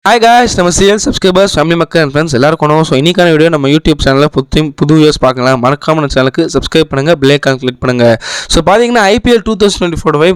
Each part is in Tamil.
ஹாய் காய்ஸ், நம்ம சிஎல் சப்ஸ்கிரைபர்ஸ், ஃபேமிலி மக்கள் அண்ட் ஃப்ரெண்ட்ஸ் எல்லாருக்கும் ஸோ இன்னைக்கான வீடியோ நம்ம யூடியூப் சேனலில் புது வீடியோஸ் பார்க்கலாம். மறக்காம நம்ம சேனலுக்கு சப்ஸ்கிரைப் பண்ணுங்கள், பெல் ஐகான் கிளிக் பண்ணுங்கள். ஸோ பார்த்தீங்கன்னா ஐபிஎல் 2024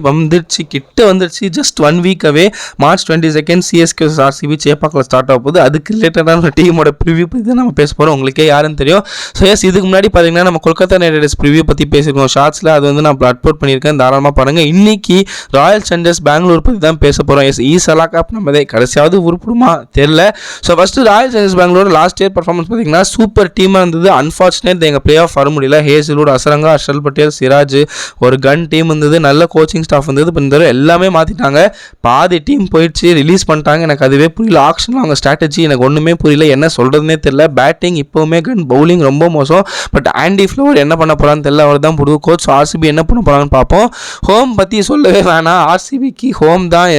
வந்துடுச்சு ஜஸ்ட் 1 வீக் அவே. March 22 சிஎஸ்கே ஆர்சிபி சேப்பாக்கில் ஸ்டார்ட் ஆக போகுது. அதுக்கு ரிலேட்டடான டீமோட ப்ரிவியூ பற்றி தான் நம்ம பேச போகிறோம். உங்களுக்கே யாருன்னு தெரியும். ஸோ இதுக்கு முன்னாடி பார்த்தீங்கன்னா நம்ம கொல்கத்தா நைட் ரைடர்ஸ் ப்ரிவியூ பற்றி பேசியிருக்கோம் ஷார்ட்ஸில். அது வந்து நான் அப்லோட் பண்ணியிருக்கேன், தாராளமாக பாருங்கள். இன்னைக்கு ராயல் சேலஞ்சர்ஸ் பெங்களூர் பற்றி தான் பேச போகிறோம். ஈசலா கப் நம்மதே கடைசியாவது உருப்பிடும் தெரியல. So first Royal Challengers Bangalore last year performance பார்த்தீங்கன்னா சூப்பர் டீமாக இருந்தது. அன்ஃபார்ச்சுனேட் எங்கள் பிளே ஆஃப் வர முடியல. ஹேசில்வுட், அசரங்கா, ஹர்ஷல் பட்டேல், சிராஜ், ஒரு கன் டீம் இருந்தது, நல்ல கோச்சிங் ஸ்டாஃப் இருந்தது. இப்போ இந்த எல்லாமே மாற்றிட்டாங்க. பாதி டீம் போயிடுச்சு, ரிலீஸ் பண்ணிட்டாங்க. எனக்கு அதுவே புரியல. ஆக்ஷனில் அவங்க ஸ்ட்ராட்டஜி எனக்கு ஒன்றுமே புரியல, என்ன சொல்கிறதுனே தெரியல. பேட்டிங் இப்போவுமே கன், பவுலிங் ரொம்ப மோசம். பட் ஆண்டி ஃப்ளவர் என்ன பண்ண போகிறான்னு தெரியல. அவர் தான் புது கோச். ஆர்சிபி என்ன பண்ண போகிறான்னு பார்ப்போம். ஹோம் பற்றி சொல்லவே வேணாம். ஆர்சிபிக்கு ஹோம் தான்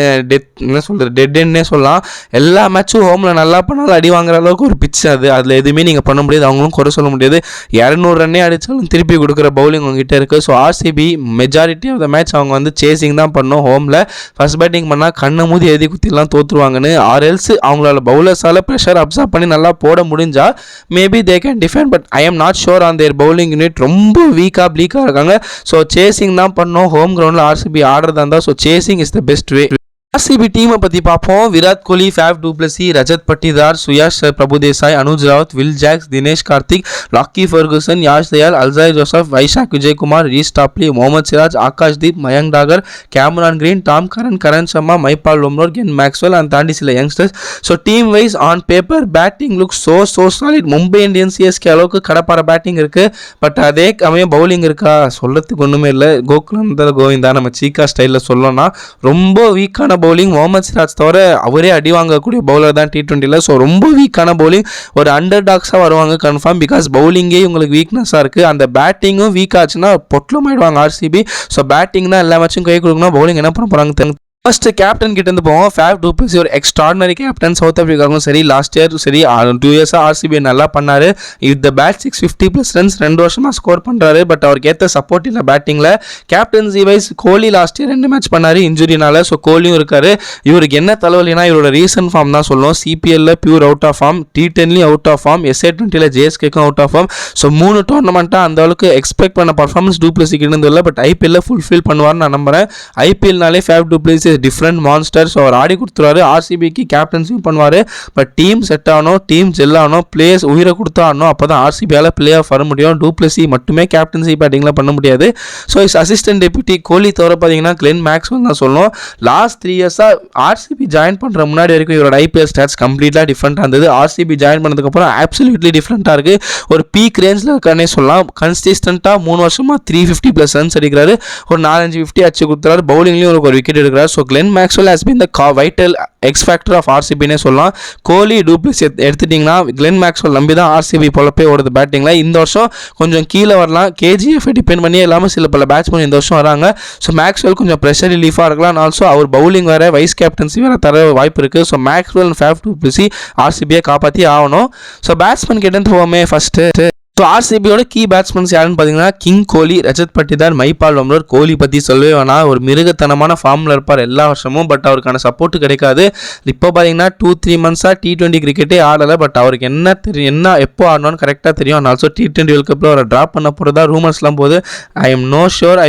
டெட் எண்ட்னே சொல்லலாம். எல்லா மேட்சும் ஹோமில் நல்லா பண்ணாலும் அடி வாங்குற அளவுக்கு ஒரு பிச் அது. அதில் எதுவுமே நீங்கள் பண்ண முடியாது, அவங்களும் குறை சொல்ல முடியாது. 200 ரன்னே அடித்தாலும் திருப்பி கொடுக்குற பவுலிங் அவங்ககிட்ட இருக்குது. So RCB majority of the match அவங்க வந்து சேசிங் தான் பண்ணோம். ஹோமில் ஃபர்ஸ்ட் பேட்டிங் பண்ணால் கண்ணை மூதி எழுதி குத்திலாம் தோற்றுருவாங்கன்னு. ஆர்எல்ஸ் அவங்களால பவுலர்ஸால் ப்ரெஷர் அப்சர்வ் பண்ணி நல்லா போட முடிஞ்சால் maybe they can defend. But I am not sure on their bowling unit. ரொம்ப வீக்காக இருக்காங்க. ஸோ சேசிங் தான் பண்ணோம். ஹோம் கிரவுண்டில் ஆர்சிபி ஆடுறதா இருந்தால் so chasing is the best way. RCB டீமை பற்றி பார்ப்போம். Virat Kohli, Faf du Plessis, Rajat Patidar, Suyash Prabhudessai, Anuj Rawat, Will Jacks, Dinesh Karthik, Lockie Ferguson, Yash Dayal, Alzarri Joseph, Vyshak Vijaykumar, Reece Topley, Mohammed Siraj, Akashdeep, Mayank Dagar, Cameron Green, Tom Karn Sharma, Mahipal Lomror, Glenn Maxwell and தாண்டி சில youngsters. So team wise on paper batting look so solid. Mumbai Indians CSK அளவுக்கு கடப்பார பேட்டிங் இருக்குது. பட் அதே அமைய பவுலிங் இருக்கா சொல்கிறதுக்கு ஒன்றுமே இல்லை. கோகுலந்தர் கோவிந்தா நம்ம சீக்கா ஸ்டைலில் சொல்லணும்னா ரொம்ப வீக்கான பவுலிங். முகமது சிராஜ் தவிர அவரே அடி வாங்கக்கூடிய பவுலர் தான் T20. ஸோ ரொம்ப வீக்கான பவுலிங். ஒரு அண்டர் டாக்ஸாக வருவாங்க கன்ஃபார்ம். பிகாஸ் பவுலிங்கே உங்களுக்கு வீக்னஸாக இருக்குது. அந்த பேட்டிங்கும் வீக் ஆச்சுன்னா பொட்டலும் ஆயிடுவாங்க ஆர்சிபி. ஸோ பேட்டிங் தான் எல்லா மேட்சும் கை கொடுக்கணும். பவுலிங் என்ன பண்ண போகிறாங்க. ஃபர்ஸ்ட் கேப்டன் கிட்ட இருந்து போவோம். ஃபேஃப் டு பிளஸி ஒரு எக்ஸ்ட்ராடினரி கேப்டன். சவுத் ஆஃப்ரிக்காவுக்கும் சரி, லாஸ்ட் இயர் சரி, 2 இயர்ஸாக ஆர்சிபி நல்லா பண்ணார். இந்த பேட் 650+ ரன்ஸ் 2 வருஷமாக ஸ்கோர் பண்ணுறாரு. பட் அவருக்கு ஏற்ற சப்போர்ட் இல்லை பேட்டிங்கில். கேப்டன்சி வைஸ் கோலி லாஸ்ட் இயர் 2 மேட்ச் பண்ணார் இன்ஜுரினால. ஸோ கோலியும் இருக்கார். இவருக்கு என்ன தலைவலினா இவரோட ரீசன்ட் ஃபார்ம் தான் சொல்லணும். சிபிஎல்ல பியூர் அவுட் ஆஃப் ஃபார்ம், T10லையும் அவுட் ஆஃப் ஃபார்ம், SA20ல ஜேஎஸ்கேக்கும் அவுட் ஆஃப் ஃபார்ம். ஸோ 3 டோர்னமெண்ட்டாக அந்த அளவுக்கு எக்ஸ்பெக்ட் பண்ண பர்ஃபார்மன்ஸ் டு பிளஸிக்கு இருந்ததில்லை. பட் ஐபிஎல்ல ஃபுல்ஃபில் பண்ணுவார்னு நான் நம்புறேன். ஐபிஎல்னாலே Faf du Plessis different monster. So அவர் ஆடி கொடுத்துருவாரு. ஆர்சிபிக்கு கேப்டன்சியும் பண்ணுவார். பட் டீம் செட் ஆகணும், டீம் ஜெல் ஆகணும், பிளேயர்ஸ் உயிரை கொடுத்தா ஆடணும். அப்போ தான் ஆர்சிபியால் பிளே ஆஃப் வர முடியும். டு பிளஸி மட்டுமே கேப்டன்சி பேட்டிங்லாம் பண்ண முடியாது. ஸோ இஸ் அசிஸ்டன்ட் டெபியூட்டி கோலி தவிர பார்த்தீங்கன்னா கிளென் மேக்ஸ்வெல் தான் சொல்லணும். லாஸ்ட் 3 இயர்ஸாக ஆர்சிபி ஜாயின் பண்ணுற முன்னாடி வரைக்கும் இவரோட ஐபிஎல் ஸ்டாட்ஸ் கம்ப்ளீட்டாக டிஃப்ரெண்ட்டாக இருந்தது. ஆர்சிபி ஜாயின் பண்ணதுக்கப்புறம் ஆப்சல்யூட்லி டிஃப்ரெண்ட்டாக இருக்குது. ஒரு பீக் ரேஞ்சில் இருக்கானே சொல்லலாம். கன்சிஸ்டண்ட்டாக 3 வருஷமாக 350+ ரன்ஸ் அடிக்கிறாரு. ஒரு 4-5 50 அடிச்சு கொடுத்துறாரு. பவுலிங்லேயும் ஒரு விக்கெட் எடுக்கிறார். So Glenn Maxwell has been the vital X factor of RCBனே சொல்லலாம். கோலி டூப்ளஸ் எடுத்துட்டிங்கன்னா கிளென் மேக்ஸ்வெல் நம்பி தான் ஆர்சிபி பொழப்பே ஓடுது பேட்டிங்கில். இந்த வருஷம் கொஞ்சம் கீழே வரலாம். கேஜிஎஃப் டிபெண்ட் பண்ணி இல்லாமல் சில பல பேட்ஸ்மேன் இந்த வருஷம் வராங்க. ஸோ மேக்ஸ்வெல் கொஞ்சம் ப்ரெஷர் ரிலீஃபாக இருக்கலாம். ஆல்சோ அவர் பவுலிங் வேறு, வைஸ் கேப்டன்சி வேறு தர வாய்ப்பு இருக்குது. So Maxwell and Faf du Plessis ஆர்சிபியை காப்பாற்றி ஆகணும். ஸோ பேட்ஸ்மேன் கிட்ட போவோமே ஃபஸ்ட்டு. ஸோ ஆர்சிபியோட கீ பேட்ஸ்மேன்ஸ் யாருன்னு பார்த்தீங்கன்னா கிங் கோலி, ரஜத் பட்டிதார், மைபால் லோம்ரோர். கோலி பற்றி சொல்லவே வேணாம். ஒரு மிருகத்தனமான ஃபார்மில் இருப்பார் எல்லா வருஷமும். பட் அவருக்கான சப்போர்ட்டு கிடைக்காது. இப்போ பார்த்தீங்கன்னா 2-3 மந்த்ஸாக T20 கிரிக்கெட்டே ஆடலை. பட் அவருக்கு என்ன தெரியும், என்ன எப்போ ஆடணும்னு கரெக்டாக தெரியும். அண்ட் ஆல்சோ T20 வேர்ல்ட் கப்பில் அவரை ட்ராப் பண்ண போகிறதா ரூமர்ஸ்லாம் போது. I am no sure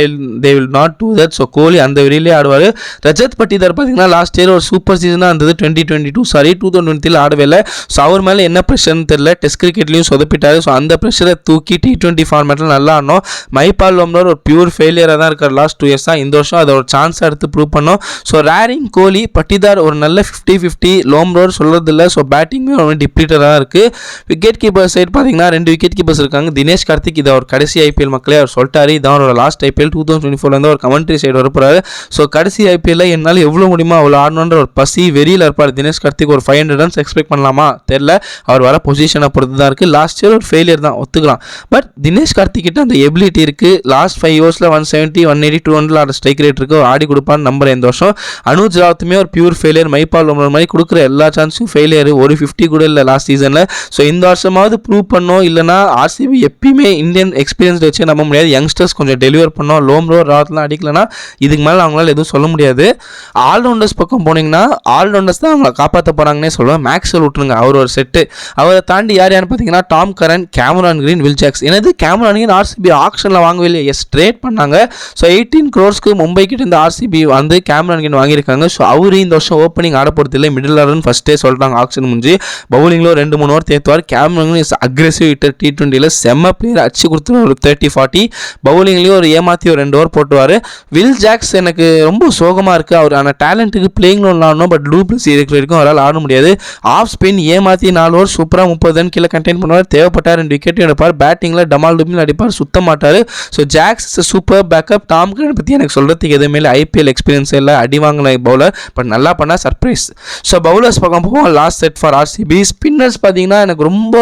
they will not do that. So Kohli அந்த வெளியிலே ஆடுவார். ரஜத் பட்டிதார் பார்த்தீங்கன்னா லாஸ்ட் இயர் ஒரு சூப்பர் சீசனாக இருந்தது. 2023 ஆடவே இல்லை. ஸோ அவர் மேலே என்ன ப்ரெஷர்னு தெரியல. டெஸ்ட் கிரிக்கெட்லையும் சொதப்பிட்டார். ஸோ அந்த ப்ரெஷரை தூக்கி T20 ஃபார்மேட்டில் நல்லா ஆடணும். மைபால் லோம்ரோர் ஒரு பியூர் ஃபெயிலியராக தான் இருக்கார் லாஸ்ட் 2 இயர்ஸாக. இந்த வருஷம் அதை ஒரு சான்ஸாக எடுத்து ப்ரூவ் பண்ணோம். ஸோ ரேரிங் கோலி, பட்டிதார் ஒரு நல்ல 50-50, லோம்ரோர் சொல்கிறதில்ல. ஸோ பேட்டிங்குமே ஒரு டிப்ளீட்டராக தான் இருக்குது. விக்கெட் கீப்பர் சைட் பார்த்தீங்கன்னா 2 விக்கெட் கீப்பர்ஸ் இருக்காங்க. தினேஷ் கார்த்திக் இதை ஒரு கடைசி ஐபிஎல் மக்களே அவர் சொல்லிட்டாரு. இதான் அவரோட லாஸ்ட் ஐபிஎல் 2024 ஒரு கமெண்ட்ரி சைடு வரப்போறாரு. ஸோ கடைசி ஐபிஎல்ல என்னால் எவ்வளோ முடியுமோ அவ்வளோ ஆடணுன்ற ஒரு பசி வெறியில் இருப்பார் தினேஷ் கார்த்திக். ஒரு 500 ரன்ஸ் எக்ஸ்பெக்ட் பண்ணலாமா தெரியல. அவர் வர பொசிஷனை பொறுத்து தான் இருக்குது. லாஸ்ட் இயர் ஒரு ஃபெயிலியர் தான் ஒத்துக்கலாம். பட் தினேஷ் கார்த்திக் கிட்ட அந்த எபிலிட்டி இருக்குது. லாஸ்ட் 5 இயர்ஸில் 170 180 200 ஆட ஸ்ட்ரைக் ரேட் இருக்குது. ஆடி கொடுப்பான்னு நம்புறேன் இந்த வருஷம். அனுஜ் ராவத்துமே ஒரு பியூர் ஃபெயிலியர். மைபால் உமர் மாதிரி கொடுக்குற எல்லா சான்ஸும் ஃபெயிலியர். ஒரு 50 கூட இல்லை லாஸ்ட் சீசனில். ஸோ இந்த வருஷமாவது ப்ரூவ் பண்ணோம். இல்லைனா ஆர்சிபி எப்பயுமே இந்தியன் எக்ஸ்பீரியன்ஸ் வச்சு நம்ப முடியாது. யங்ஸ்டர்ஸ் கொஞ்சம் டெலிவர் பண்ணோம். லோம்ரோ ராவத்லாம் அடிக்கலனா இதுக்கு மேலே அவங்களால எதுவும் சொல்ல முடியாது. ஆல்ரவுண்டர்ஸ் பக்கம் போனீங்கன்னா ஆல்ரவுண்டர்ஸ் தான் அவங்களை காப்பாற்ற போகிறாங்கன்னே சொல்லுவேன். மேக்ஸ்வெல் விட்டுருங்க, அவர் ஒரு செட்டு. அவரை தாண்டி யாருன்னு பார்த்தீங்கன்னா Tom Curran, Cameron Green, Will Jacks. எனது கேமரான் கிரீன் ஆர்சிபி ஆக்ஷனில் வாங்கவே இல்லை, எஸ் ட்ரேட் பண்ணாங்க. ஸோ 18 crores மும்பை கிட்ட இருந்து ஆர்சிபி வந்து கேமரான் கிரீன் வாங்கியிருக்காங்க. ஸோ அவரு இந்த வருஷம் ஓப்பனிங் ஆட போகிறது இல்லை, மிடில் ஆர்டர்னு ஃபஸ்ட்டே சொல்லிட்டாங்க ஆக்ஷன் முடிஞ்சு. பவுலிங்கில் 2-3 ஓவர் தேர்த்துவார். Cameron Green aggressive hitter. T20 செம்ம பிளேயர், அச்சு கொடுத்து ஒரு 30-40. பவுலிங்லேயும் ஒரு ஏமாற்றி ஒரு 2 ஓவர் போட்டுவார். வில் ஜாக்ஸ் எனக்கு ரொம்ப சோகமாக இருக்குது. அவர் ஆனால் டேலண்ட்டுக்கு பிளேயிங் ஆடணும், பட் டூப்ளஸ் இருக்கிற வரைக்கும் அவரால் ஆட முடியாது. ஆஃப் ஸ்பின் ஏமாற்றி 4 ஓவர் சூப்பராக 30 ரன் கீழே கண்டெயின் பண்ணுவார். தேவைப்பட்டார் 2 விக்கெட்டும் எடுப்பார். பேட்டிங்கில் டமால் டுமில் அடிப்பார், சுத்த மாட்டார். So Jacks super backup. Tom Curran பற்றி எனக்கு சொல்கிறதுக்கு எதுவுமே இல்லை. ஐபிஎல் எக்ஸ்பீரியன்ஸ் இல்லை, அடி வாங்கின பவுலர், பட் நல்லா பண்ணால் சர்ப்ரைஸ். ஸோ பவுலர்ஸ் பக்கம் போவோம். Last set for RCB. Spinners பார்த்தீங்கன்னா எனக்கு ரொம்ப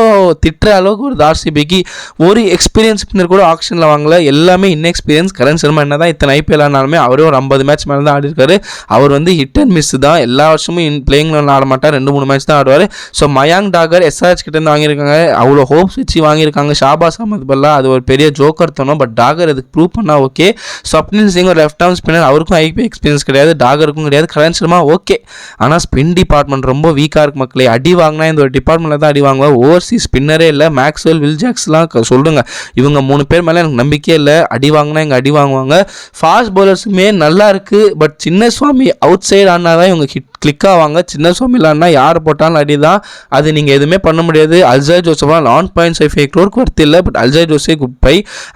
திட்டுற அளவுக்கு ஒரு ஆர்சிபிக்கு ஒரு எக்ஸ்பீரியன்ஸ் ஸ்பின்னர் கூட ஆக்ஷனில் வாங்கல. எல்லாமே இன்எக்ஸ்பீரியன்ஸ். கரண் சர்மா என்ன தான் இத்தனை ஐபிஎல் ஆனாலுமே அவரே ஒரு 50 மேட்ச் மேலே தான் ஆடி இருக்காரு. அவர் வந்து ஹிட் அண்ட் மிஸ் தான். எல்லா வருஷமும் பிளேயிங் ஆட மாட்டார், 2-3 மேட்ச் தான் ஆடுவார். ஸோ மயாங்க் டாகர் எஸ்ஆர்ஹெச் கிட்டேருந்து வாங்கியிருக்காங்க. அவ்வளோ ஹோப்ஸ் வச்சு வாங்கியிருக்காங்க. ஷாபாஸ் அஹமத் பல்லா அது ஒரு பெரிய ஜோக்கர் தோணும், பட் டாகர் அதுக்கு ப்ரூவ் பண்ணால் ஓகே. ஸ்வப்னில் சிங் ஒரு லெஃப்ட் ஆர்ம் ஸ்பின்னர், அவருக்கும் ஐபிஎல் எக்ஸ்பீரியன்ஸ் கிடையாது, டாகருக்கும் கிடையாது. கரண் சர்மா ஓகே, ஆனால் ஸ்பின் டிபார்ட்மெண்ட் ரொம்ப வீக்காக இருக்கு மக்களே. அடி வாங்கினா இந்த ஒரு டிபார்ட்மெண்ட்டில் தான் அடி வாங்குவா. ஓவர்சீஸ் ஸ்பின்னரே இல்லை. மேக்ஸ்வெல், வில் ஜாக்ஸ்லாம் சொல்லுங்க, இவங்க 3 பேர் மேலே எனக்கு நம்பிக்கையே இல்லை. அடி வாங்கினா இங்கே அடி வாங்குவாங்க. ஃபாஸ்ட் பவுலர்ஸுமே நல்லா இருக்குது, பட் சின்ன சுவாமி அவுட் சைடு ஆனால் தான் இவங்க கிளிக் ஆவாங்க. சின்ன சுவாமி இல்லைன்னா யார் போட்டாலும் அடி தான். அது நீங்கள் எதுவுமே பண்ண முடியாது. அல்ஜாய் ஜோசப்லாம் 1.5 crore ஒர்த் இல்லை, but Alzarri Joseph good buy.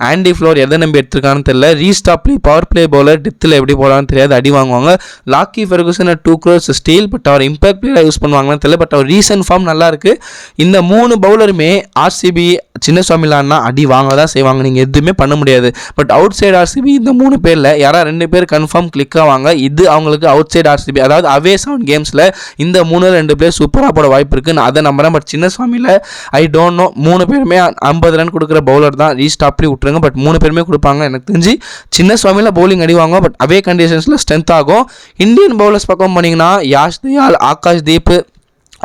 Andy Flower எதை நம்பி எடுத்துருக்கான்னு தெரியல. ரீஸ்டாப்லி பவர் பிளே பவுலர், டெத்தில் எப்படி போகலான்னு தெரியாது, அடி வாங்குவாங்க. Lockie Ferguson 2 crores steal, but அவர் இம்பாக்ட் பிளேயராக யூஸ் பண்ணுவாங்கன்னு தெரியல, பட் அவர் ரீசன்ட் ஃபார்ம் நல்லா இருக்குது. இந்த 3 பவுலருமே ஆர்சிபி சின்ன சுவாமிலான்னா அடி வாங்க தான் செய்வாங்க, நீங்கள் எதுவுமே பண்ண முடியாது. பட் அவுட் சைடு ஆர்சிபி இந்த 3 பேரில் யாராவது 2 பேர் கன்ஃபார்ம் கிளிக் ஆவாங்க. இது அவங்களுக்கு அவுட் சைடு ஆர்சிபி, அதாவது அவே 7 கேம்ஸில் இந்த 2 பேர் சூப்பராக போட வாய்ப்பு இருக்குது, நான் அதை நம்புறேன். பட் சின்ன சுவாமியில் ஐ டோன்ட் நோ. 3 பேருமே 50 ரன் கொடுக்குற பவுலர் தான். ரீஸ்டாப்லி விட்டுருங்க, பட் 3 பேருமே கொடுப்பாங்க. எனக்கு தெரிஞ்சு சின்ன சுவாமியில் பவுலிங் அடிவாங்க, பட் அவே கண்டிஷன்ஸில் ஸ்ட்ரென்த் ஆகும். இந்தியன் பவுலர்ஸ் பக்கம் பண்ணிங்கன்னா யாஷ் தயால், ஆகாஷ் தீப்,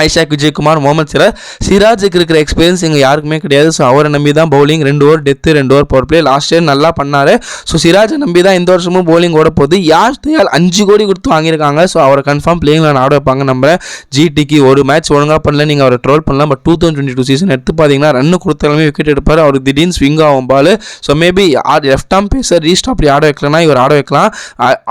ஐஷாக் விஜயகுமார், முகமது சிராஜுக்கு இருக்கிற எக்ஸ்பீரியன்ஸ் இங்கே யாருக்குமே கிடையாது. ஸோ அவரை நம்பி தான் bowling. 2 over death, 2 over power play. Last year நல்லா பண்ணார். ஸோ சிராஜை நம்பி தான் இந்த வருஷமும் பவுலிங் ஓட போகுது. யாஷ் தயால் 5 கோடி கொடுத்து வாங்கியிருக்காங்க. ஸோ அவரை கன்ஃபார்ம் பிளேயிங்கில் ஆட வைப்பாங்க நம்புறேன். ஜிடிக்கு ஒரு மேட்ச் ஒழுங்காக பண்ணல, நீங்கள் அவரை ட்ரோல் பண்ணலாம். பட் 2022 சீசன் எடுத்து பார்த்தீங்கன்னா ரன்னு கொடுத்தாலுமே விக்கெட் எடுப்பார். அவர் திடீர்னு ஸ்விங் ஆகும் ball. So maybe left arm pacer Reece Topley ஆட வைக்கலன்னா இவர் ஆட வைக்கலாம்.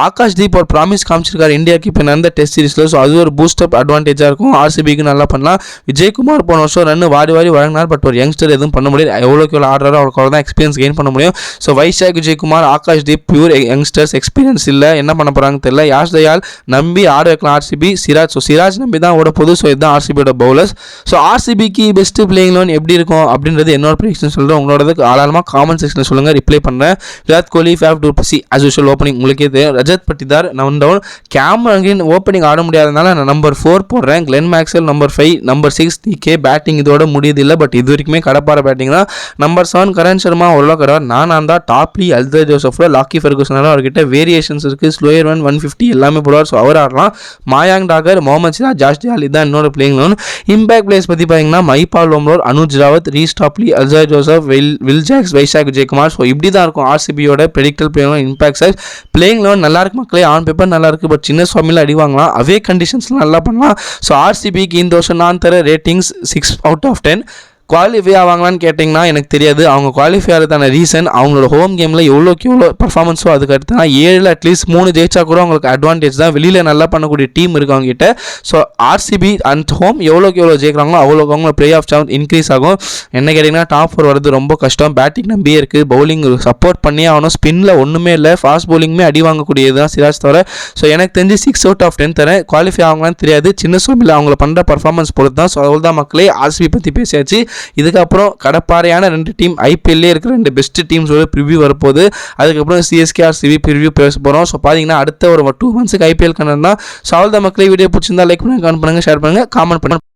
ஆகாஷ் தீப் ஒரு ப்ராமிஸ் காமிச்சிருக்காரு இந்தியாவுக்கு இப்போ நடந்த டெஸ்ட் சீரிஸில். ஸோ அது ஒரு பூஸ்டப் அட்வான்டேஜாக இருக்கும். ஆர்சிபிக்கு நல்லா பண்ணலாம். விஜயகுமார் போன வருஷம் ரன் வாரி வழங்கினார், பட் ஒரு யங்ஸ்டர் எதுவும் பண்ண முடியாது. எவ்வளோக்கு எவ்வளோ ஆடுறாரோ அவருக்கு தான் எக்ஸ்பீரியன்ஸ் கெயின் பண்ண முடியும். So Vizag Vijayakumar, Akash Deep pure youngsters, experience இல்லை, என்ன பண்ண போகிறாங்க தெரியல. யாஷ் தயால் நம்பி ஆட வைக்கலாம் ஆர்சிபி. சிராஜ், ஸோ சிராஜ் நம்பி தான் ஓட போகுது. ஸோ இதுதான் ஆர்சிபியோட பவுலர்ஸ். ஸோ ஆர்சிபிக்கு பெஸ்ட் பிளேயிங் லோன் எப்படி இருக்கும் அப்படின்றது என்னோட ப்ரெடிக்ஷன் சொல்கிறேன். உங்களோட ஆளாரமாக காமெண்ட் செக்ஷனில் சொல்லுங்கள், ரிப்ளை பண்ணுறேன். Virat Kohli, Faf du Plessis as usual opening உங்களுக்கே தெரியும். Rajat Patidar number down. Cameron opening ஆட முடியாதனால நான் நம்பர் 4 போடுறேன். Glenn Maxwell number 5, number 6 DK. Batting இதோட முடியுது இல்லை, பட் இது வரைக்குமே கடப்பார பேட்டிங் தான். நம்பர் 7 கரண் சர்மா ஓரளவு கடவார். நான் தான் டாப்லி அல்ஜாய் ஜோசப்ல லாக்கி ஃபெர்குசனால அவர்கிட்ட வேரியேஷன்ஸ் இருக்குது. ஸ்லோயர் 150 எல்லாமே போடுவார். ஸோ அவர் ஆடலாம். மயாங்க் டாகர், முகமது சிராஜ், ஜாஷ் தயால் தான் என்னோட பிளேயிங் லோன். இம்பாக்ட் பிளேயர்ஸ் பற்றி பார்த்தீங்கன்னா Mahipal Lomror, Anuj Rawat, Reece Topley, Alzarri Joseph, Will Jacks, Vyshak Vijaykumar. So இப்படி தான் இருக்கும் ஆர்சிபியோட predicted playing eleven. Impact size playing eleven நல்லா இருக்கு மக்களே. ஆன் பேப்பர் நல்லா இருக்குது, பட் சின்ன சுவாமியில் அடி வாங்கலாம். அவே கண்டிஷன்ஸ்லாம் நல்லா பண்ணலாம். ஸோ ஆர்சிபிக்கு இந்த வருஷம் நான் தர ரேட்டிங்ஸ் 6/10. குவாலிஃபை ஆவாங்களான்னு கேட்டிங்கன்னா எனக்கு தெரியாது. அவங்க குவாலிஃபை ஆகிறதான ரீசன் அவங்களோட ஹோம் கேமில் எவ்வளோக்கு எவ்வளோ பர்ஃபார்மன்ஸோ அதுக்கு அடுத்து தான் 7 அட்லீஸ்ட் 3 ஜெயிச்சா கூட அவங்களுக்கு அட்வான்டேஜ் தான். வெளியில் நல்லா பண்ணக்கூடிய டீம் இருக்குது அவங்ககிட்ட. ஸோ ஆர்சிபி அண்ட் ஹோம் எவ்வளோக்கு எவ்வளோ ஜெயிக்கிறாங்களோ அவ்வளோக்கு அவங்க ப்ளே ஆஃப் சான்ஸ் இன்க்ரீஸ் ஆகும். என்ன கேட்டிங்கன்னா டாப் 4 வரது ரொம்ப கஷ்டம். பேட்டிங் நம்பியே இருக்குது, பவுலிங் சப்போர்ட் பண்ணியே ஆகணும். ஸ்பின்னில் ஒன்றுமே இல்லை, ஃபாஸ்ட் பவுலிங்குமே அடி வாங்கக்கூடியது தான் சிராஜ் தவிர. ஸோ எனக்கு தெரிஞ்சு 6/10 தரேன். குவாலிஃபை ஆகலான்னு தெரியாது, சின்ன சோமில் அவங்கள பண்ணுற பர்ஃபார்மன்ஸ் பொறுத்து தான். ஸோ அவ்வளோ தான் மக்களே, ஆர்சிபி பற்றி பேசியாச்சு. இதுக்கப்புறம் கடப்பாறையான 2 டீம் ஐபிஎல்லே இருக்கிற 2 பெஸ்ட் டீம்ஸோட ப்ரிவியூ வரப்போகுது. அதுக்கப்புறம் சிஎஸ்கே ஆர்சிபி ப்ரிவியூ பேச போகிறோம். ஸோ பார்த்தீங்கன்னா அடுத்த ஒரு 2 மந்த்ஸுக்கு ஐபிஎல் கண்டென்ட் தான். ஸோ அவ்வளோ தான் மக்களே, வீடியோ பிடிச்சிருந்தா லைக் பண்ணுங்கள், கமெண்ட் பண்ணுங்கள், ஷேர் பண்ணுங்கள், காமெண்ட் பண்ணுங்கள்.